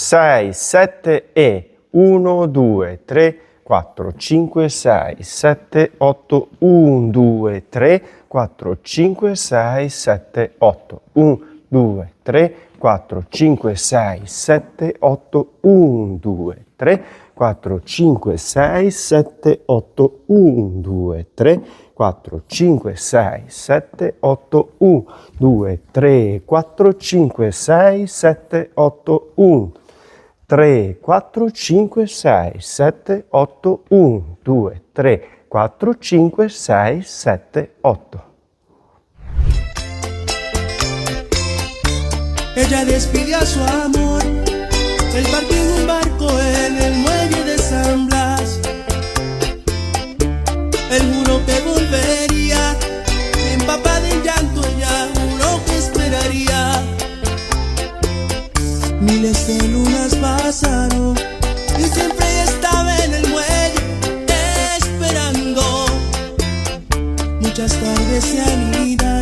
6, 7 e 1, 2, 3, 4, 5, 6, 7, 8, 1, 2, 3, 4, 5, 6, 7, 8, 1, 2, 3, 4, 5, 6, 7, 8, 1, 2, 3, 4, 5, 6, 7, 8, 1, 2, 3, 4, 5, 6, 7, 8, 1, 2, 3, 4, 5, 6, 7, 8, 1, 3, 4, 5, 6, 7, 8, 1, 2, 3, 4, 5, 6, 7, 8. Ella despidió a su amor, él partió en un barco en el muelle de San Blas. Él juró que volvería, empapada en llanto ella juró que esperaría. Miles de lunas pasaron y siempre estaba en el muelle esperando. Muchas tardes se han ido